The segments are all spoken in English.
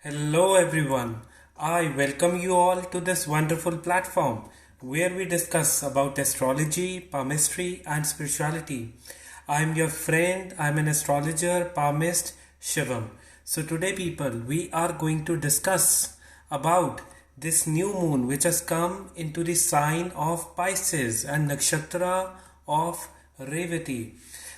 Hello everyone. I welcome you all to this wonderful platform where we discuss about astrology, palmistry and spirituality. I am your friend, I am an astrologer, palmist, Shivam. So today people, we are going to discuss about this new moon which has come into the sign of Pisces and nakshatra of Revati.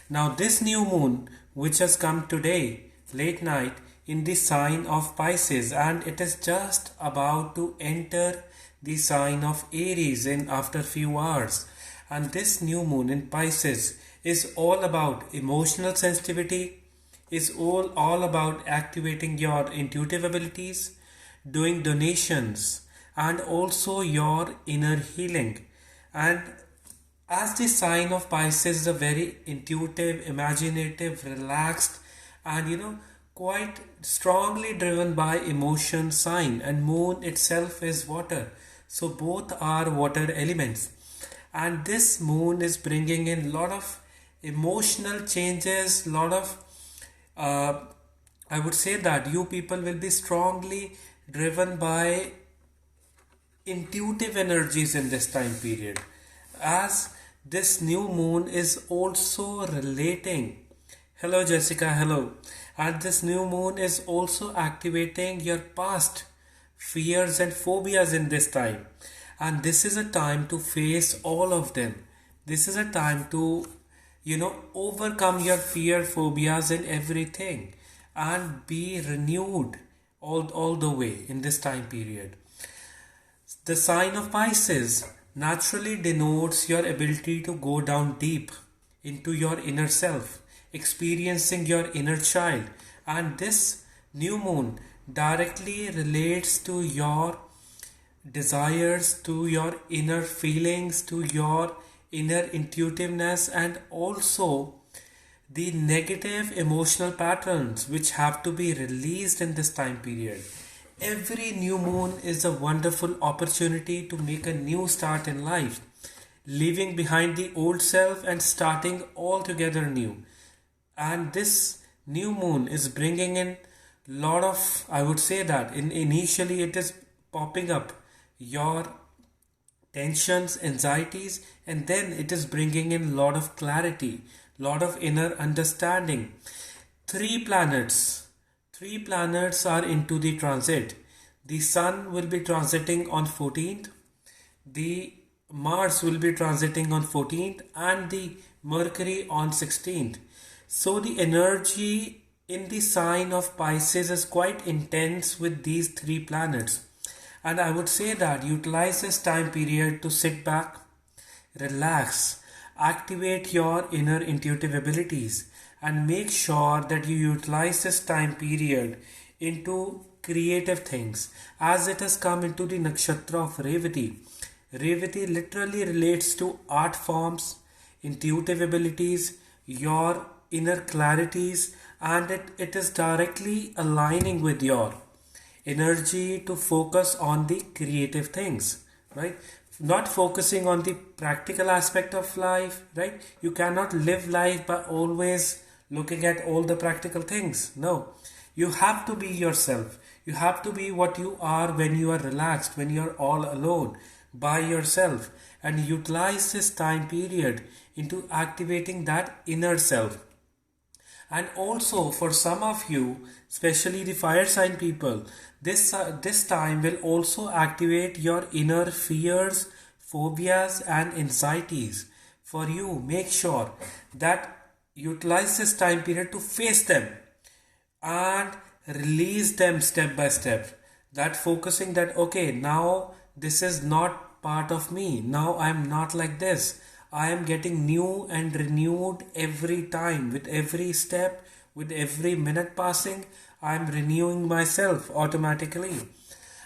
Now this new moon which has come today, late night, in the sign of Pisces, and it is just about to enter the sign of Aries in after few hours. And this new moon in Pisces is all about emotional sensitivity, is all about activating your intuitive abilities, doing donations, and also your inner healing. And as the sign of Pisces is a very intuitive, imaginative, relaxed, and quite strongly driven by emotion sign, and moon itself is water, so both are water elements, and this moon is bringing in lot of emotional changes, lot of I would say that you people will be strongly driven by intuitive energies in this time period, as this new moon is also relating. Hello Jessica, hello. And this new moon is also activating your past fears and phobias in this time. And this is a time to face all of them. This is a time to, overcome your fear, phobias and everything and be renewed all the way in this time period. The sign of Pisces naturally denotes your ability to go down deep into your inner self, experiencing your inner child, and this new moon directly relates to your desires, to your inner feelings, to your inner intuitiveness, and also the negative emotional patterns which have to be released in this time period. Every new moon is a wonderful opportunity to make a new start in life, leaving behind the old self and starting altogether new. And this new moon is bringing in lot of, I would say that initially it is popping up your tensions, anxieties, and then it is bringing in lot of clarity, lot of inner understanding. Three planets are into the transit. The sun will be transiting on 14th, the Mars will be transiting on 14th, and the Mercury on 16th. So the energy in the sign of Pisces is quite intense with these three planets. And I would say that utilize this time period to sit back, relax, activate your inner intuitive abilities, and make sure that you utilize this time period into creative things, as it has come into the nakshatra of Revati. Revati literally relates to art forms, intuitive abilities, your inner clarities, and it is directly aligning with your energy to focus on the creative things, right? Not focusing on the practical aspect of life, right? You cannot live life by always looking at all the practical things. No, you have to be yourself. You have to be what you are when you are relaxed, when you are all alone by yourself, and utilize this time period into activating that inner self. And also for some of you, especially the fire sign people, this time will also activate your inner fears, phobias and anxieties. For you, make sure that utilize this time period to face them and release them step by step. That focusing that, okay, now this is not part of me, now I am not like this, I am getting new and renewed every time. With every step, with every minute passing, I am renewing myself automatically.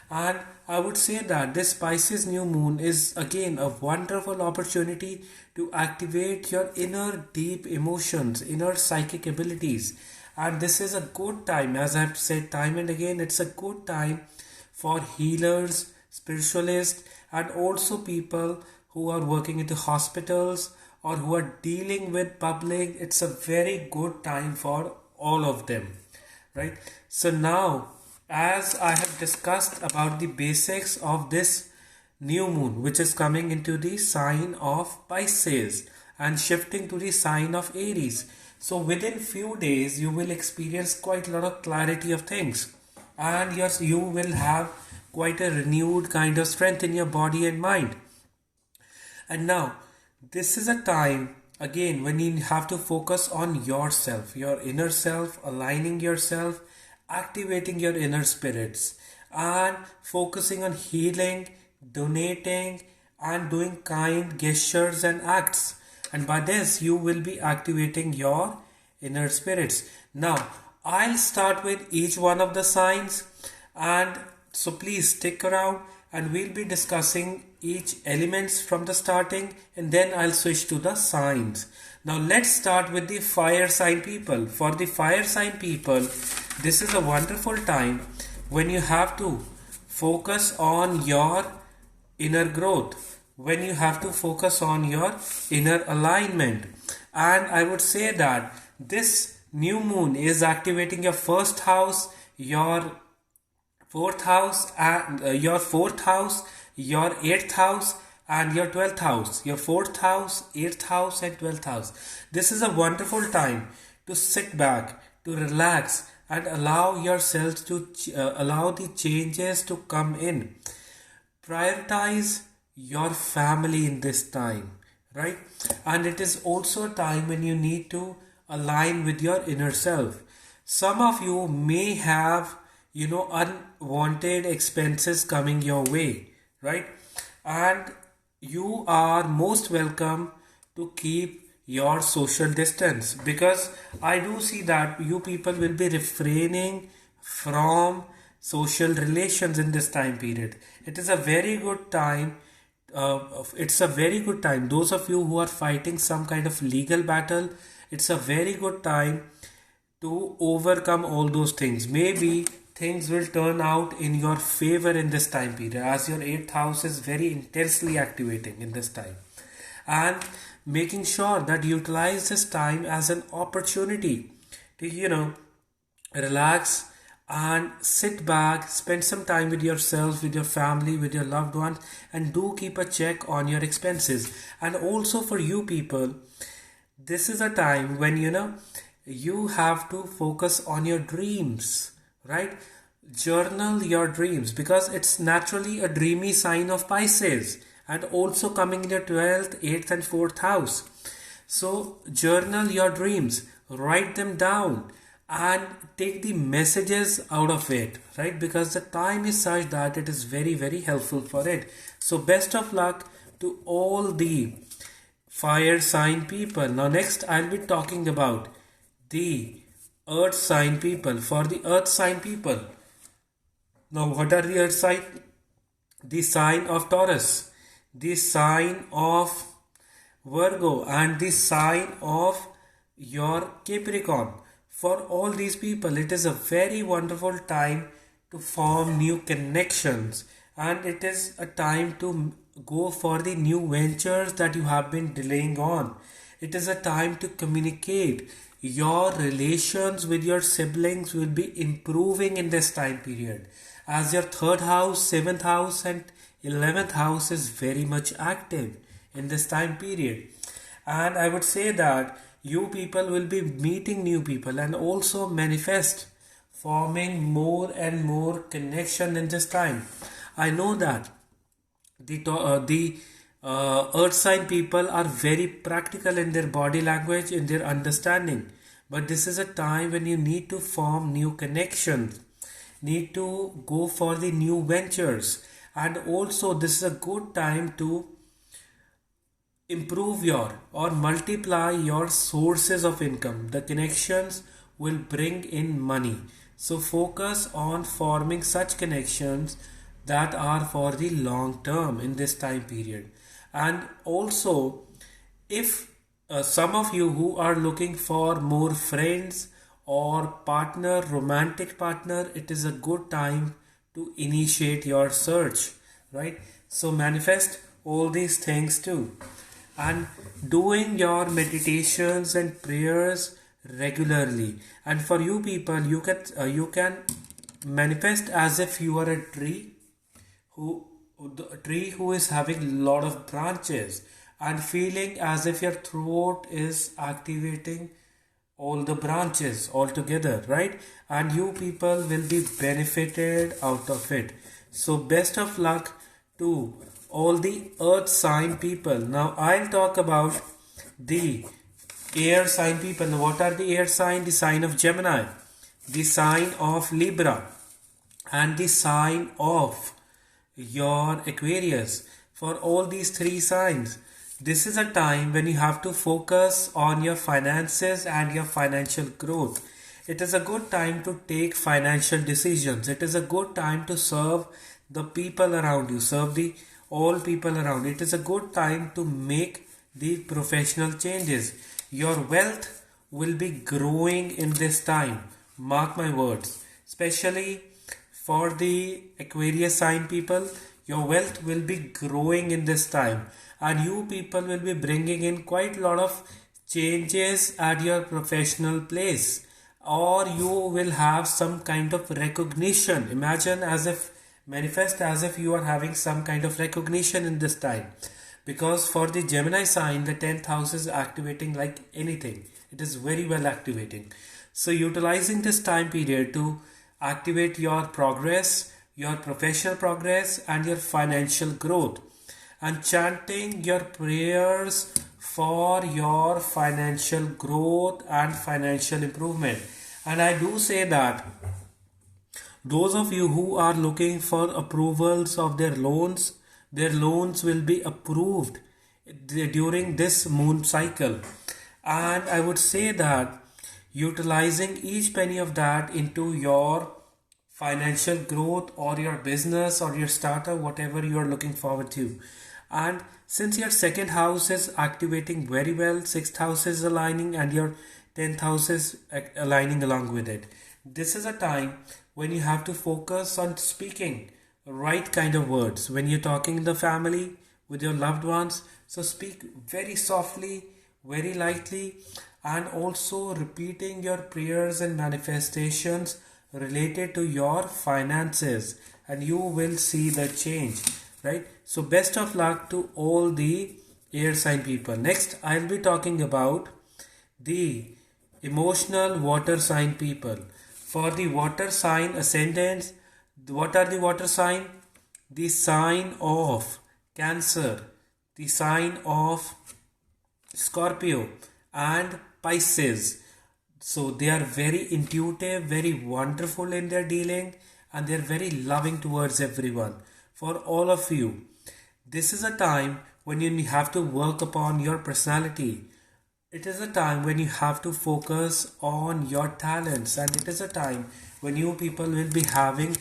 And I would say that this Pisces new moon is again a wonderful opportunity to activate your inner deep emotions, inner psychic abilities. And this is a good time, as I've said time and again, it's a good time for healers, spiritualists, and also people who are working in the hospitals or who are dealing with public. It's a very good time for all of them, right? So now as I have discussed about the basics of this new moon, which is coming into the sign of Pisces and shifting to the sign of Aries. So within few days, you will experience quite a lot of clarity of things, and yes, you will have quite a renewed kind of strength in your body and mind. And now, this is a time again when you have to focus on yourself, your inner self, aligning yourself, activating your inner spirits, and focusing on healing, donating, and doing kind gestures and acts. And by this, you will be activating your inner spirits. Now, I'll start with each one of the signs, and so please stick around and we'll be discussing each elements from the starting, and then I'll switch to the signs. Now let's start with the fire sign people. For the fire sign people, this is a wonderful time when you have to focus on your inner growth, when you have to focus on your inner alignment. And I would say that this new moon is activating your first house, your fourth house, and your eighth house, and your 12th house. Your fourth house, eighth house, and 12th house. This is a wonderful time to sit back, to relax, and allow yourselves to allow the changes to come in. Prioritize your family in this time, right? And it is also a time when you need to align with your inner self. Some of you may have unwanted expenses coming your way, right? And you are most welcome to keep your social distance, because I do see that you people will be refraining from social relations in this time period. It is a very good time. It's a very good time. Those of you who are fighting some kind of legal battle, it's a very good time to overcome all those things. Maybe things will turn out in your favor in this time period, as your 8th house is very intensely activating in this time. And making sure that you utilize this time as an opportunity to relax and sit back, spend some time with yourself, with your family, with your loved ones, and do keep a check on your expenses. And also for you people, this is a time when you have to focus on your dreams, right? Journal your dreams, because it's naturally a dreamy sign of Pisces, and also coming in your 12th, 8th, and 4th house. So journal your dreams, write them down, and take the messages out of it, right? Because the time is such that it is very, very helpful for it. So best of luck to all the fire sign people. Now next I'll be talking about the earth sign people. For the earth sign people, now what are the earth sign? The sign of Taurus, the sign of Virgo, and the sign of your Capricorn. For all these people, it is a very wonderful time to form new connections, and it is a time to go for the new ventures that you have been delaying on. It is a time to communicate. Your relations with your siblings will be improving in this time period, as your 3rd house, 7th house, and 11th house is very much active in this time period. And I would say that you people will be meeting new people and also manifest, forming more and more connection in this time. I know that the earth sign people are very practical in their body language, in their understanding, but this is a time when you need to form new connections, need to go for the new ventures, and also this is a good time to improve your or multiply your sources of income. The connections will bring in money, so focus on forming such connections that are for the long term in this time period. And also, if some of you who are looking for more friends or partner, romantic partner, it is a good time to initiate your search, right? So manifest all these things too, and doing your meditations and prayers regularly. And for you people, you can manifest as if you are a who tree who is having a lot of branches, and feeling as if your throat is activating all the branches all together, right? And you people will be benefited out of it. So best of luck to all the earth sign people. Now I'll talk about the air sign people. Now, what are the air sign? The sign of Gemini, the sign of Libra, and the sign of your Aquarius. For all these three signs, this is a time when you have to focus on your finances and your financial growth. It is a good time to take financial decisions. It is a good time to serve the people around you, serve the all people around. It is a good time to make the professional changes. Your wealth will be growing in this time. Mark my words. Especially for the Aquarius sign people, your wealth will be growing in this time, and you people will be bringing in quite a lot of changes at your professional place, or you will have some kind of recognition. Imagine as if, manifest as if you are having some kind of recognition in this time, because for the Gemini sign, the 10th house is activating like anything. It is very well activating. So utilizing this time period to activate your progress, your professional progress, and your financial growth, and chanting your prayers for your financial growth and financial improvement. And I do say that those of you who are looking for approvals of their loans will be approved during this moon cycle. And I would say that utilizing each penny of that into your financial growth or your business or your startup, whatever you are looking forward to. And since your second house is activating very well, sixth house is aligning, and your 10th house is aligning along with it, this is a time when you have to focus on speaking right kind of words when you're talking in the family with your loved ones. So speak very softly, very lightly, and also repeating your prayers and manifestations related to your finances, and you will see the change, right? So best of luck to all the air sign people. Next, I'll be talking about the emotional water sign people. For the water sign ascendants, what are the water sign? The sign of Cancer, the sign of Scorpio, and Pisces. So they are very intuitive, very wonderful in their dealing, and they are very loving towards everyone. For all of you, this is a time when you have to work upon your personality. It is a time when you have to focus on your talents, and it is a time when you people will be having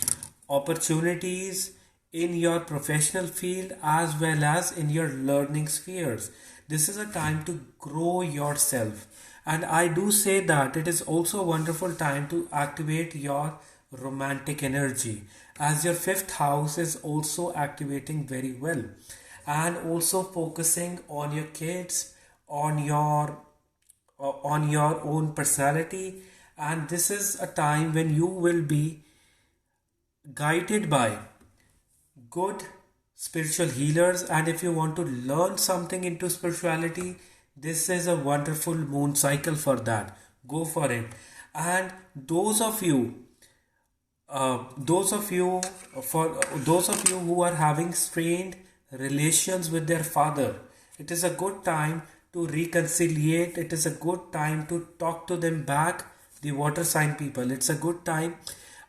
opportunities in your professional field as well as in your learning spheres. This is a time to grow yourself. And I do say that it is also a wonderful time to activate your romantic energy, as your fifth house is also activating very well, and also focusing on your kids, on your own personality. And this is a time when you will be guided by good spiritual healers, and if you want to learn something into spirituality, this is a wonderful moon cycle for that. Go for it. And those of you who are having strained relations with their father, it is a good time to reconciliate. It is a good time to talk to them back. The water sign people, it's a good time.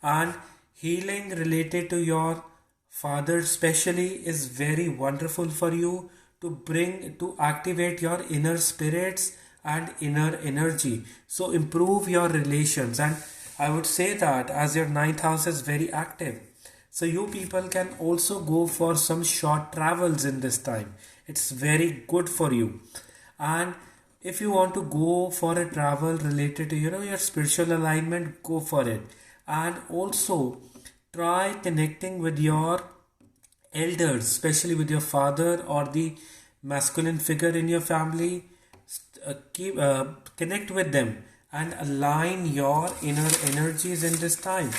And healing related to your father especially is very wonderful for you to activate your inner spirits and inner energy. So improve your relations. And I would say that as your ninth house is very active, so you people can also go for some short travels in this time. It's very good for you. And if you want to go for a travel related to your spiritual alignment, go for it. And also try connecting with your elders, especially with your father or the masculine figure in your family. Connect with them and align your inner energies in this time.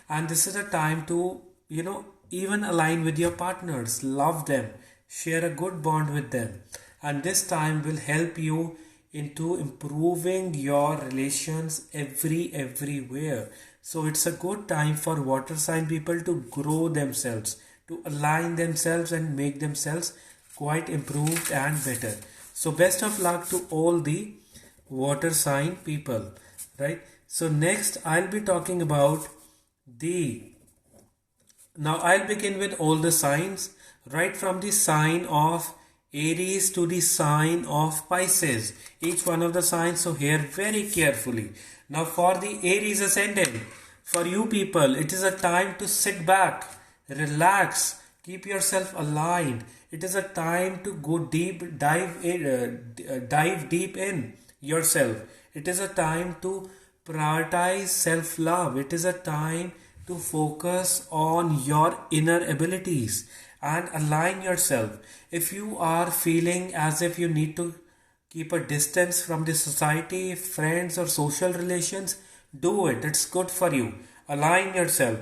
And this is a time to, even align with your partners, love them, share a good bond with them. And this time will help you into improving your relations everywhere. So it's a good time for water sign people to grow themselves, to align themselves and make themselves quite improved and better. So best of luck to all the water sign people, right? So next I'll be talking about now I'll begin with all the signs, right from the sign of Aries to the sign of Pisces, each one of the signs. So here very carefully. Now for the Aries ascendant, for you people, it is a time to sit back, relax, keep yourself aligned. It is a time to go deep, dive deep in yourself. It is a time to prioritize self-love. It is a time to focus on your inner abilities and align yourself. If you are feeling as if you need to keep a distance from the society, friends or social relations, do it. It's good for you. Align yourself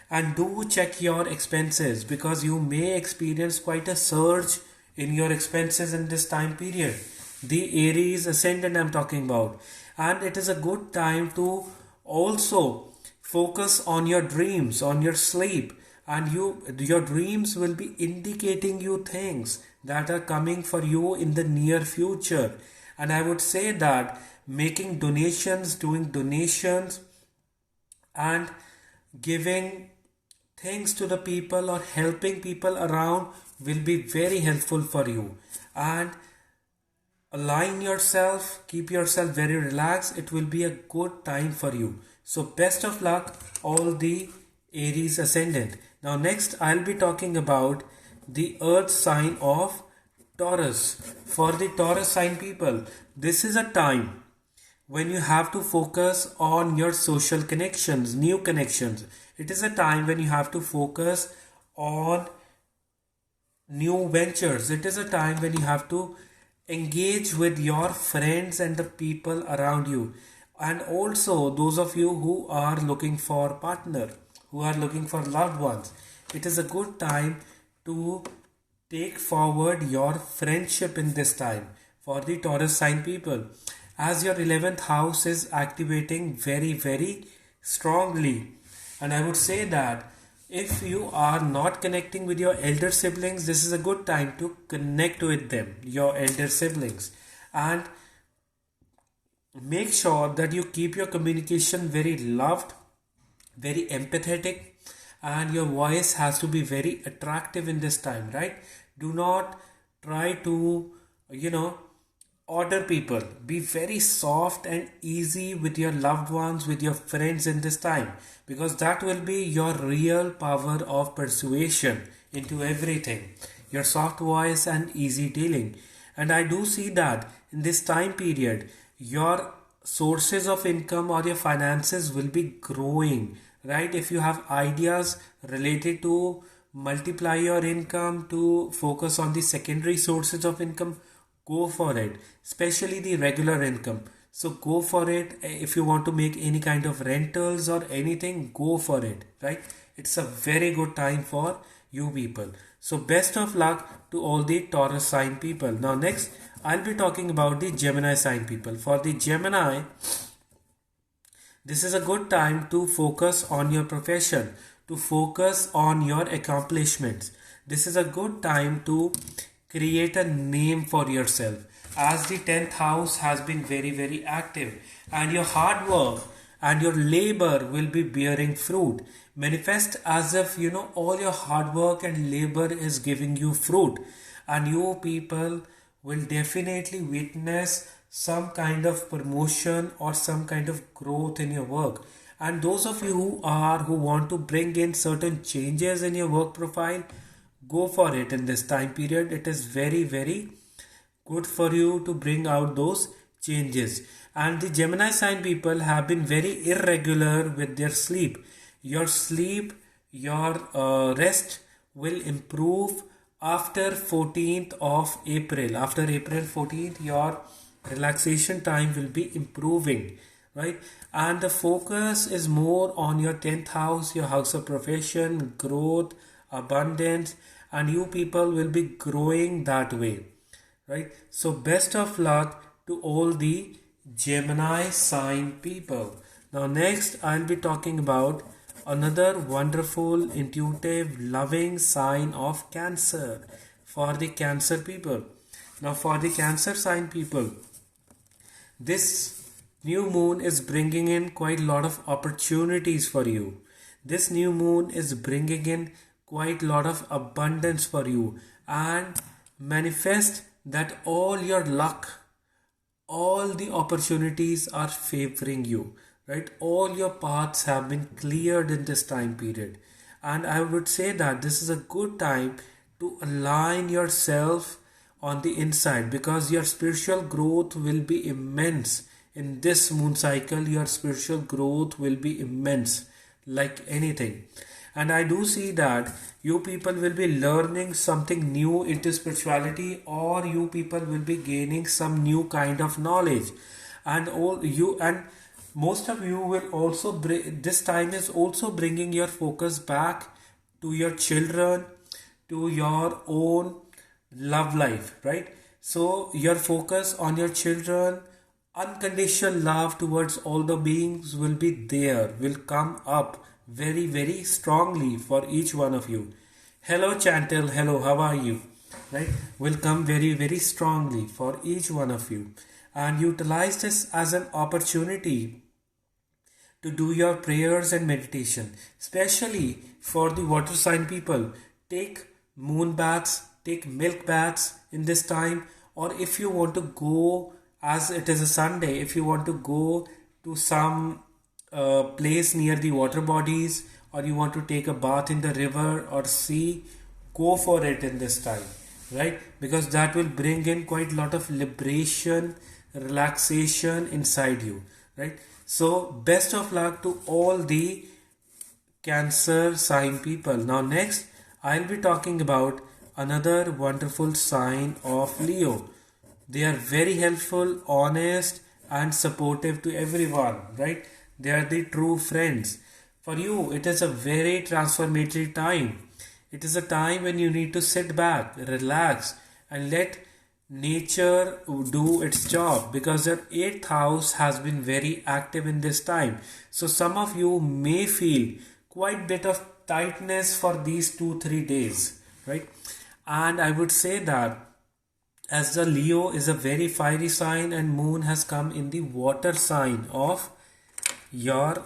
and do check your expenses, because you may experience quite a surge in your expenses in this time period. The Aries ascendant I'm talking about. And it is a good time to also focus on your dreams, on your sleep, and your dreams will be indicating you things that are coming for you in the near future. And I would say that making donations, doing donations and giving things to the people or helping people around will be very helpful for you. And align yourself, keep yourself very relaxed. It will be a good time for you. So best of luck all the Aries ascendant. Now next I'll be talking about the earth sign of Taurus. For the Taurus sign people, this is a time when you have to focus on your social connections, new connections. It is a time when you have to focus on new ventures. It is a time when you have to engage with your friends and the people around you. And also those of you who are looking for partner, who are looking for loved ones, it is a good time to take forward your friendship in this time for the Taurus sign people, as your 11th house is activating very strongly. And I would say that if you are not connecting with your elder siblings, this is a good time to connect with them, your elder siblings, and make sure that you keep your communication very loved, very empathetic, and your voice has to be very attractive in this time, right? Do not try to, order people. Be very soft and easy with your loved ones, with your friends in this time, because that will be your real power of persuasion into everything. Your soft voice and easy dealing. And I do see that in this time period, your sources of income or your finances will be growing, right? If you have ideas related to multiply your income, to focus on the secondary sources of income, go for it, especially the regular income. So go for it. If you want to make any kind of rentals or anything, go for it, right? It's a very good time for you people. So best of luck to all the Taurus sign people. Now next I'll be talking about the Gemini sign people. For the Gemini, this is a good time to focus on your profession, to focus on your accomplishments. This is a good time to create a name for yourself, as the 10th house has been very active, and your hard work and your labor will be bearing fruit. Manifest as if all your hard work and labor is giving you fruit, and you people will definitely witness some kind of promotion or some kind of growth in your work. And those of you who want to bring in certain changes in your work profile, go for it in this time period. It is very good for you to bring out those changes. And the Gemini sign people have been very irregular with their sleep. Your sleep, your rest will improve after 14th of April. After April 14th, your relaxation time will be improving. right? And the focus is more on your 10th house, your house of profession, growth, abundance, and you people will be growing that way, right? So best of luck to all the Gemini sign people. Now next I'll be talking about another wonderful, intuitive, loving sign of Cancer, for the Cancer people. Now for the Cancer sign people, this new moon is bringing in quite a lot of opportunities for you. This new moon is bringing in quite a lot of abundance for you, and manifest that all your luck, all the opportunities are favoring you, right? All your paths have been cleared in this time period, and I would say that this is a good time to align yourself on the inside, because your spiritual growth will be immense in this moon cycle. Your spiritual growth will be immense, like anything. And I do see that you people will be learning something new into spirituality, or you people will be gaining some new kind of knowledge. And all you and most of you will also this time is also bringing your focus back to your children, to your own love life, right? So your focus on your children, unconditional love towards all the beings will be there, will come up very, very strongly for each one of you. Hello Chantel, hello, how are you? Right? Will come very, very strongly for each one of you. And utilize this as an opportunity to do your prayers and meditation, especially for the water sign people. Take moon baths, take milk baths in this time, or if you want to go, as it is a Sunday, if you want to go to some place near the water bodies, or you want to take a bath in the river or sea, go for it in this time, right? Because that will bring in quite a lot of liberation, relaxation inside you, right? So best of luck to all the Cancer sign people. Now next I'll be talking about another wonderful sign of Leo. They are very helpful, honest, and supportive to everyone, right? They are the true friends. For you, it is a very transformative time. It is a time when you need to sit back, relax, and let nature do its job, because your 8th house has been very active in this time. So some of you may feel quite bit of tightness for these 2-3 days, right? And I would say that as the Leo is a very fiery sign and moon has come in the water sign of your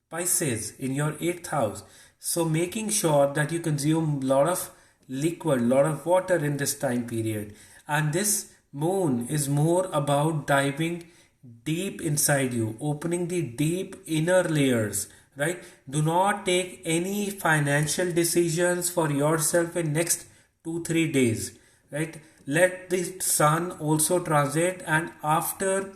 Pisces in your 8th house, so making sure that you consume a lot of liquid, lot of water in this time period. And this moon is more about diving deep inside you, opening the deep inner layers, right? Do not take any financial decisions for yourself in next 2-3 days, right? Let the sun also transit, and after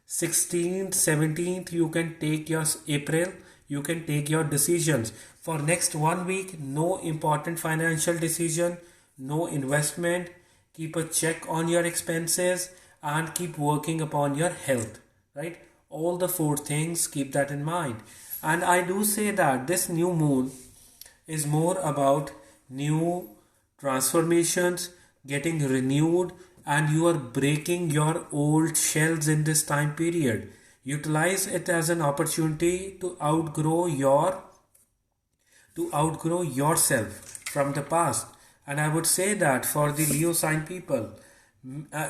16th 17th you can take your April, you can take your decisions. For next 1 week, no important financial decision, no investment. Keep a check on your expenses and keep working upon your health, right? All the 4 things, keep that in mind. And I do say that this new moon is more about new transformations, getting renewed, and you are breaking your old shells in this time period. Utilize it as an opportunity to outgrow yourself from the past. And I would say that for the Leo sign people,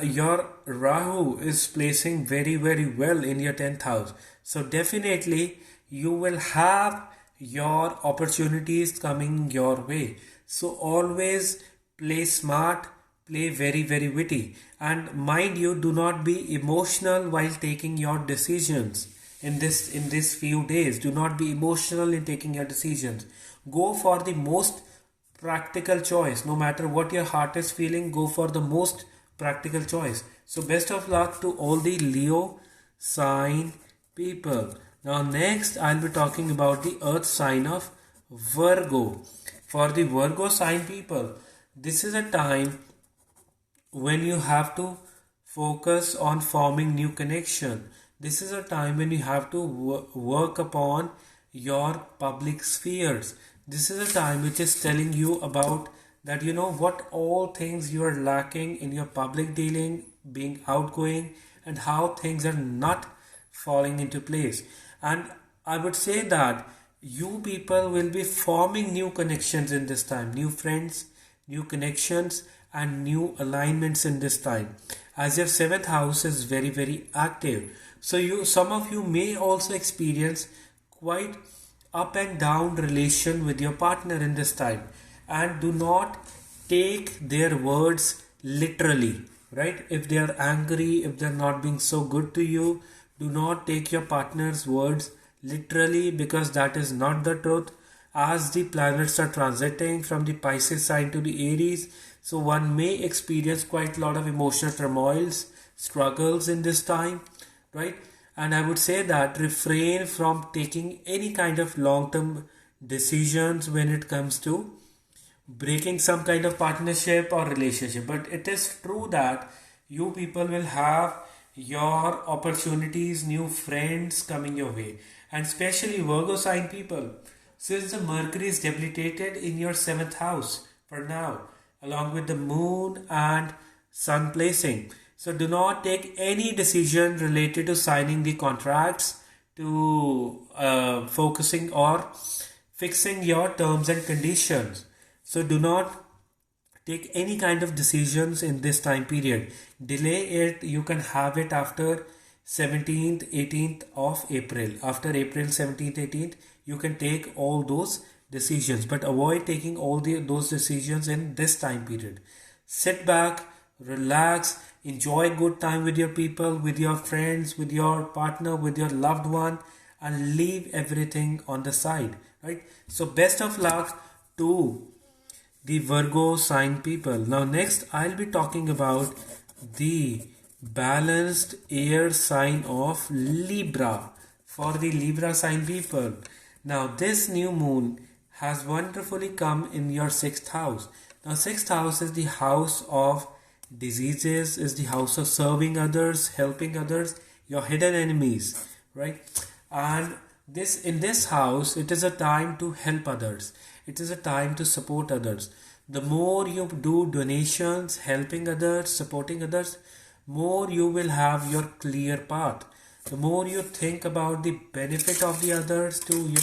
your Rahu is placing very, very well in your 10th house. So definitely you will have your opportunities coming your way. So always play smart, play very, very witty, and mind you, do not be emotional while taking your decisions in this few days. Do not be emotional in taking your decisions. Go for the most practical choice. No matter what your heart is feeling, go for the most practical choice. So best of luck to all the Leo sign people. Now next I'll be talking about the earth sign of Virgo. For the Virgo sign people, this is a time when you have to focus on forming new connection. This is a time when you have to work upon your public spheres. This is a time which is telling you about that, what all things you are lacking in your public dealing, being outgoing, and how things are not falling into place. And I would say that you people will be forming new connections in this time, new friends, new connections, and new alignments in this time, as your seventh house is very, very active. So some of you may also experience quite up and down relation with your partner in this time, and do not take their words literally, right? If they are angry, if they're not being so good to you, do not take your partner's words literally, because that is not the truth. As the planets are transiting from the Pisces sign to the Aries, so one may experience quite a lot of emotional turmoils, struggles in this time, right? And I would say that refrain from taking any kind of long-term decisions when it comes to breaking some kind of partnership or relationship. But it is true that you people will have your opportunities, new friends coming your way, and especially Virgo sign people, since the Mercury is debilitated in your seventh house for now, along with the moon and sun placing. So do not take any decision related to signing the contracts, to focusing or fixing your terms and conditions. So do not take any kind of decisions in this time period. Delay it. You can have it after 17th, 18th of April. After April 17th, 18th, you can take all those decisions, but avoid taking all those decisions in this time period. Sit back, relax, enjoy good time with your people, with your friends, with your partner, with your loved one, and leave everything on the side, right? So best of luck to the Virgo sign people. Now next I'll be talking about the balanced air sign of Libra, for the Libra sign people. Now this new moon has wonderfully come in your sixth house. Now sixth house is the house of diseases, is the house of serving others, helping others, your hidden enemies, right? And in this house, it is a time to help others. It is a time to support others. The more you do donations, helping others, supporting others, more you will have your clear path. The more you think about the benefit of the others to,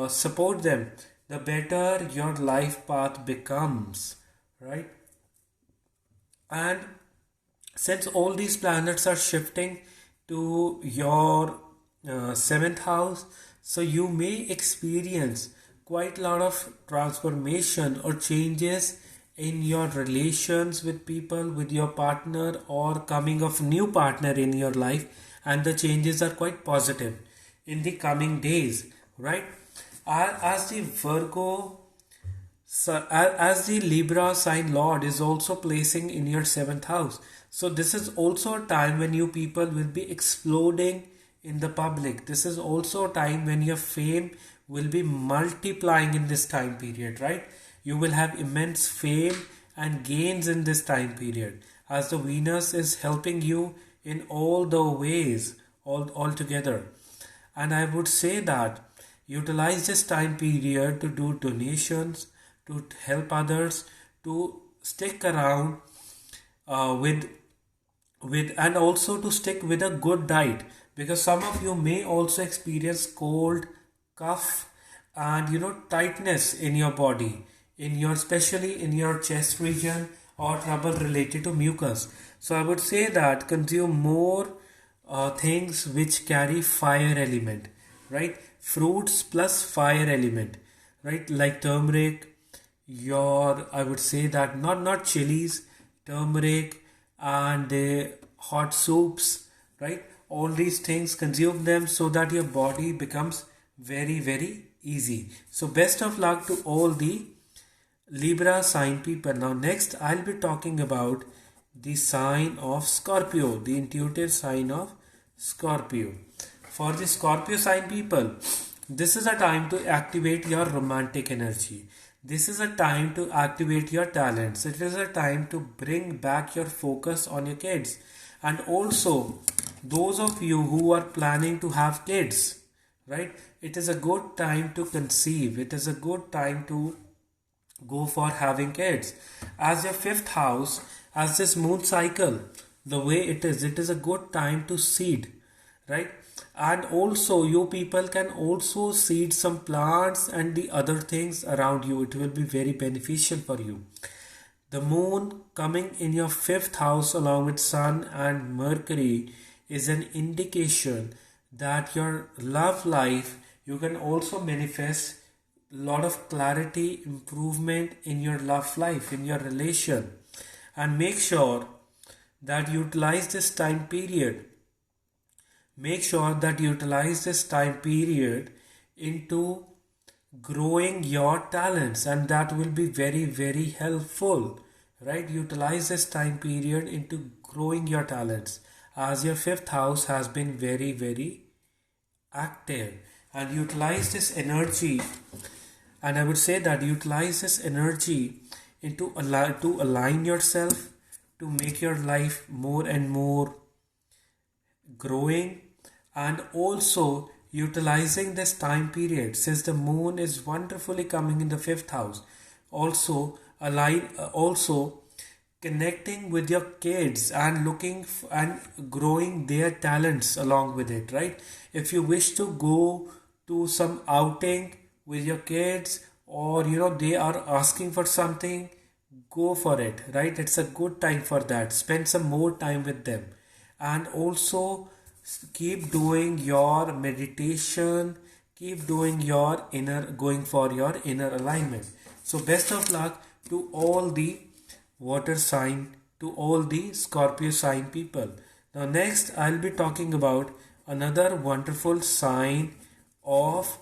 support them, the better your life path becomes, right? And since all these planets are shifting to your seventh house, so you may experience quite a lot of transformation or changes in your relations with people, with your partner, or coming of new partner in your life, and the changes are quite positive in the coming days, right? As the Virgo, as the Libra sign Lord is also placing in your seventh house, so this is also a time when you people will be exploding in the public. This is also a time when your fame will be multiplying in this time period, right? You will have immense fame and gains in this time period, as the Venus is helping you in all the ways all together. And I would say that utilize this time period to do donations, to help others, to stick around with and also to stick with a good diet, because some of you may also experience cold, cough, and tightness in your body, in your especially in your chest region, or trouble related to mucus. So I would say that consume more things which carry fire element, right? Fruits plus fire element, right? Like turmeric, I would say that not chilies, turmeric, and hot soups, right? All these things, consume them so that your body becomes very, very easy. So best of luck to all the Libra sign people. Now next I'll be talking about the sign of Scorpio, the intuitive sign of Scorpio. For the Scorpio sign people, this is a time to activate your romantic energy. This is a time to activate your talents. It is a time to bring back your focus on your kids. And also, those of you who are planning to have kids, right? It is a good time to conceive. It is a good time to go for having kids. As your fifth house, as this moon cycle, the way it is a good time to seed, right? And also you people can also seed some plants and the other things around you. It will be very beneficial for you. The moon coming in your fifth house along with sun and Mercury is an indication that your love life, you can also manifest a lot of clarity, improvement in your love life, in your relation. And make sure that utilize this time period. Make sure that utilize this time period into growing your talents, and that will be very helpful, right? Utilize this time period into growing your talents, as your fifth house has been very active. And utilize this energy, and I would say that utilize this energy into to align yourself, to make your life more and more growing. And also utilizing this time period, since the moon is wonderfully coming in the fifth house, also connecting with your kids and and growing their talents along with it, right? If you wish to go to some outing with your kids, or they are asking for something, go for it, right? It's a good time for that. Spend some more time with them. And also keep doing your meditation, keep doing your going for your inner alignment. So best of luck to all the water sign, to all the Scorpio sign people. Now next I'll be talking about another wonderful sign of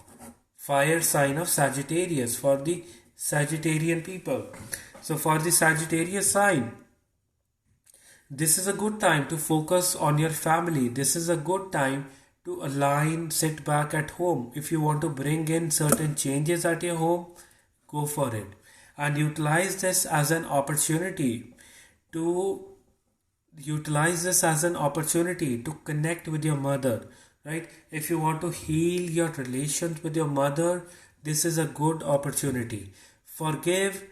fire sign of Sagittarius, for the Sagittarian people. So for the Sagittarius sign, this is a good time to focus on your family. This is a good time to align, sit back at home. If you want to bring in certain changes at your home, go for it. And utilize this as an opportunity to connect with your mother, right? If you want to heal your relations with your mother, this is a good opportunity. Forgive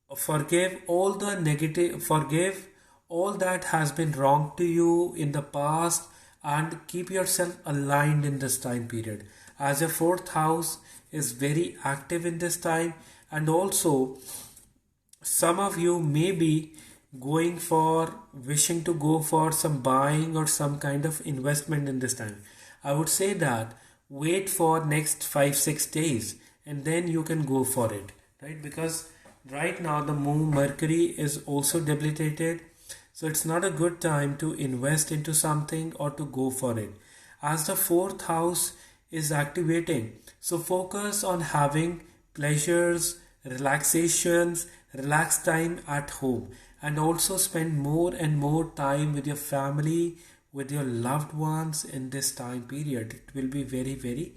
all the negative, forgive all that has been wrong to you in the past, and keep yourself aligned in this time period, as your fourth house is very active in this time. And also some of you may be wishing to go for some buying or some kind of investment in this time. I would say that wait for next 5-6 days and then you can go for it, right? Because right now the moon Mercury is also debilitated, so it's not a good time to invest into something or to go for it, as the fourth house is activating. So focus on having pleasures, relaxations, relaxed time at home, and also spend more and more time with your family, with your loved ones in this time period. It will be very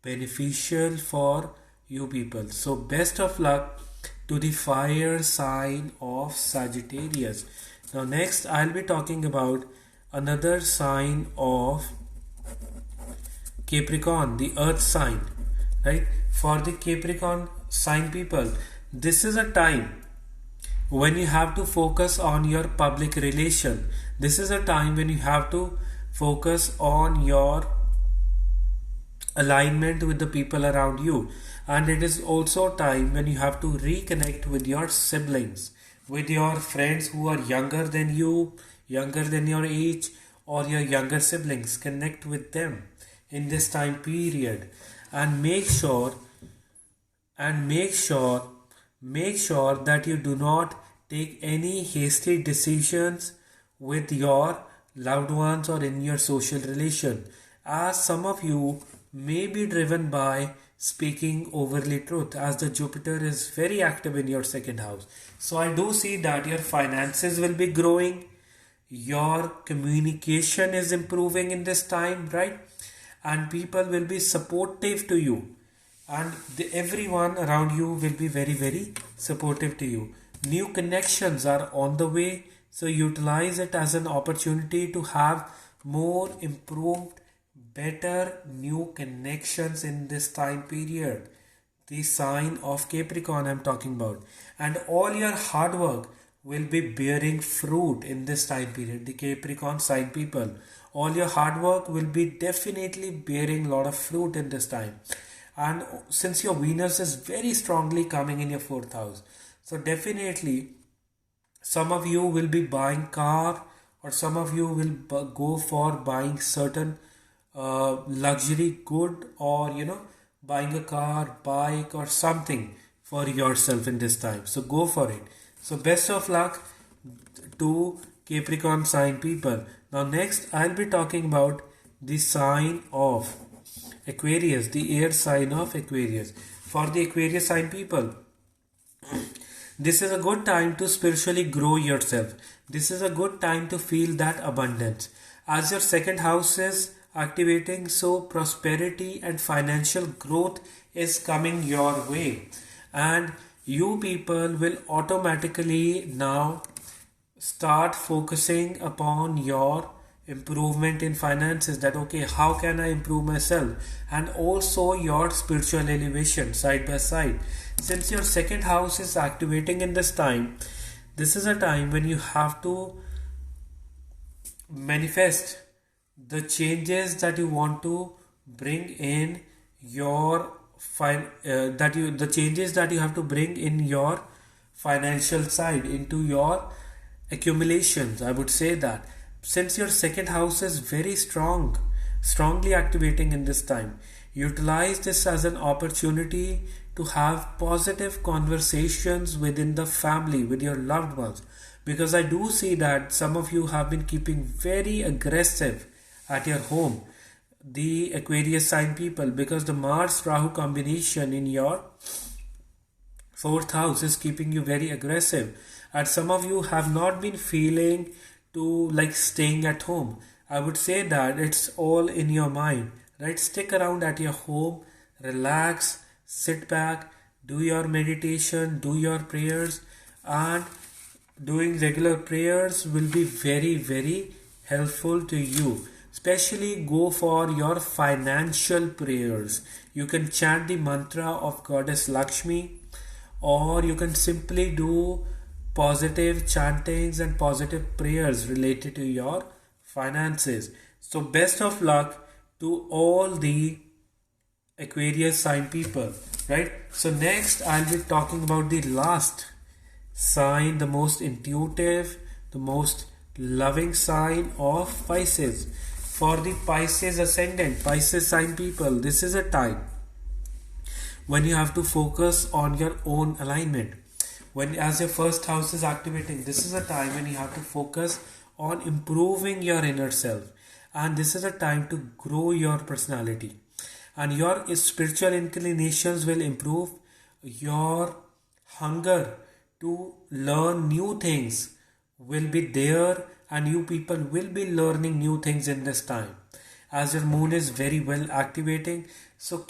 beneficial for you people. So best of luck to the fire sign of Sagittarius. Now next I'll be talking about another sign of Capricorn, the earth sign, right? For the Capricorn sign people, this is a time when you have to focus on your public relation. This is a time when you have to focus on your alignment with the people around you. And it is also a time when you have to reconnect with your siblings, with your friends who are younger than you, younger than your age, or your younger siblings. Connect with them in this time period, and make sure that you do not take any hasty decisions with your loved ones or in your social relation, as some of you may be driven by speaking overly truth, as the Jupiter is very active in your second house. So I do see that your finances will be growing, your communication is improving in this time, right? And people will be supportive to you, and everyone around you will be very supportive to you. New connections are on the way, so utilize it as an opportunity to have more improved, better new connections in this time period. The sign of Capricorn I'm talking about. And all your hard work will be bearing fruit in this time period. The Capricorn sign people, all your hard work will be definitely bearing a lot of fruit in this time. And since your Venus is very strongly coming in your fourth house, so definitely some of you will be buying car, or some of you will go for buying certain luxury good, or buying a car, bike, or something for yourself in this time. So go for it. So best of luck to Capricorn sign people. Now next I'll be talking about the sign of Aquarius, the air sign of Aquarius. For the Aquarius sign people, this is a good time to spiritually grow yourself. This is a good time to feel that abundance. As your second house is activating, so prosperity and financial growth is coming your way. And you people will automatically now start focusing upon your improvement in finances, that okay, how can I improve myself, and also your spiritual elevation side by side. Since your second house is activating in this time, this is a time when you have to manifest the changes that you want to bring in your the changes that you have to bring in your financial side, into your accumulations. I would say that since your second house is very strongly activating in this time, utilize this as an opportunity to have positive conversations within the family with your loved ones, because I do see that some of you have been keeping very aggressive at your home, the Aquarius sign people, because the Mars Rahu combination in your fourth house is keeping you very aggressive, and some of you have not been feeling to like staying at home. I would say that it's all in your mind, right? Stick around at your home, relax, sit back, do your meditation, do your prayers, and doing regular prayers will be very helpful to you. Especially go for your financial prayers. You can chant the mantra of Goddess Lakshmi, or you can simply do positive chantings and positive prayers related to your finances. So best of luck to all the Aquarius sign people, right? So next I'll be talking about the last sign, the most intuitive, the most loving sign of Pisces. For the Pisces ascendant, Pisces sign people, this is a time when you have to focus on your own alignment. When as your first house is activating, this is a time when you have to focus on improving your inner self, and this is a time to grow your personality, and your spiritual inclinations will improve. Your hunger to learn new things will be there, and you people will be learning new things in this time, as your moon is very well activating. So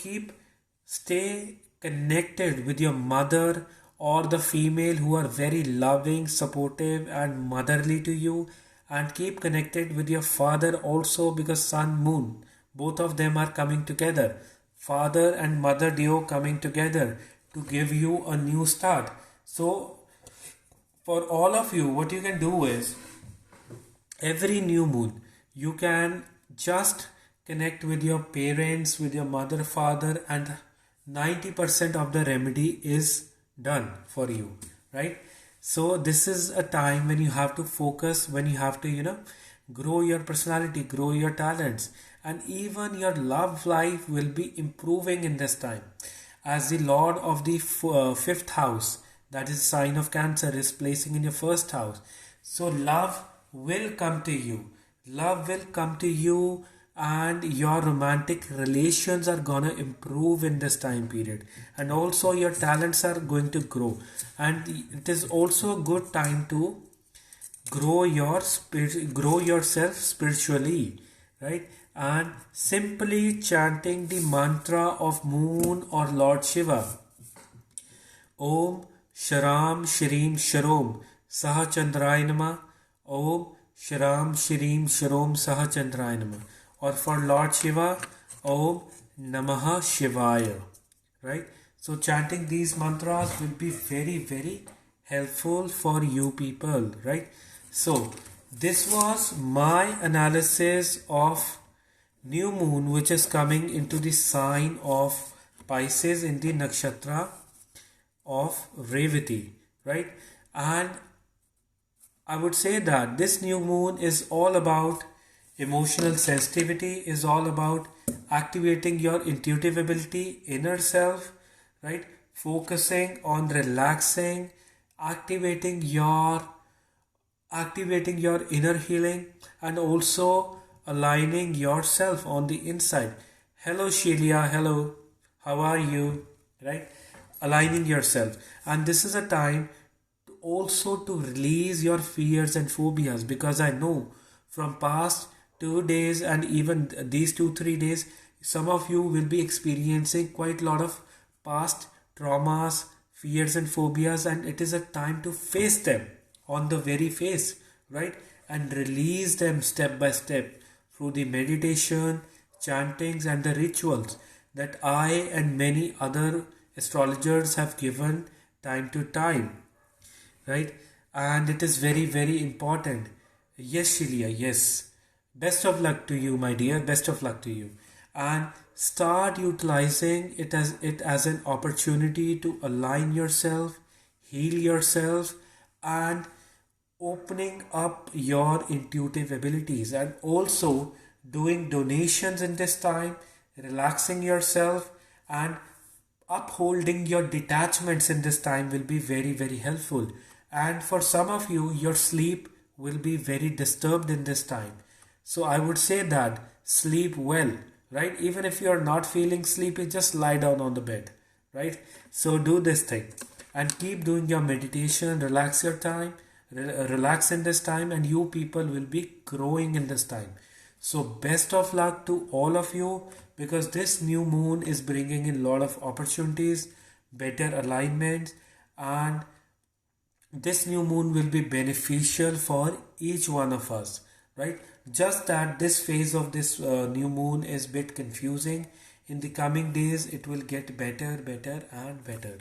stay connected with your mother, or the female who are very loving, supportive and motherly to you, and keep connected with your father also, because sun, moon, both of them are coming together, father and mother duo coming together to give you a new start. So for all of you, what you can do is, every new moon you can just connect with your parents, with your mother, father, and 90% of the remedy is done for you, right? So this is a time when you have to focus, when you have to grow your personality, grow your talents, and even your love life will be improving in this time, as the lord of the fifth house, that is sign of Cancer, is placing in your first house. So love will come to you, and your romantic relations are gonna improve in this time period, and also your talents are going to grow, and it is also a good time to grow yourself spiritually, right? And simply chanting the mantra of moon or Lord Shiva, Om Sharam Shrim Sharom Saha Chandraya Nama, Om Shram Shrim Shrom Saha Chandraya Namah. Or for Lord Shiva, Om Namaha Shivaya. Right? So chanting these mantras will be very, very helpful for you people. Right? So this was my analysis of new moon which is coming into the sign of Pisces in the nakshatra of Revati, right? And I would say that this new moon is all about emotional sensitivity, is all about activating your intuitive ability, inner self, right? Focusing on relaxing, activating your inner healing, and also aligning yourself on the inside. Hello Shelia, hello, how are you? Right? Aligning yourself. And this is a time also to release your fears and phobias, because I know from past 2 days and even these 2-3 days, some of you will be experiencing quite a lot of past traumas, fears and phobias, and it is a time to face them on the very face, right? And release them step by step through the meditation, chantings and the rituals that I and many other astrologers have given time to time, right? And it is very, very important. Yes, Shilia, yes. Best of luck to you, my dear. Best of luck to you. And start utilizing it as an opportunity to align yourself, heal yourself, and opening up your intuitive abilities, and also doing donations in this time, relaxing yourself and upholding your detachments in this time will be very, very helpful. And for some of you, your sleep will be very disturbed in this time. So I would say that sleep well, right? Even if you are not feeling sleepy, just lie down on the bed, right? So do this thing and keep doing your meditation, relax your time, relax in this time, and you people will be growing in this time. So best of luck to all of you, because this new moon is bringing in a lot of opportunities, better alignments, and this new moon will be beneficial for each one of us, right? Just that this phase of this new moon is a bit confusing. In the coming days it will get better and better.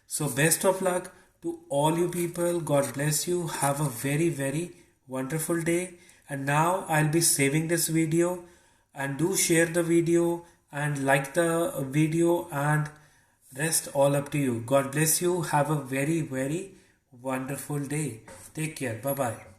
So best of luck to all you people. God bless you. Have a very, very wonderful day. And now I'll be saving this video, and do share the video and like the video, and rest all up to you. God bless you. Have a very, very wonderful day. Take care. Bye bye.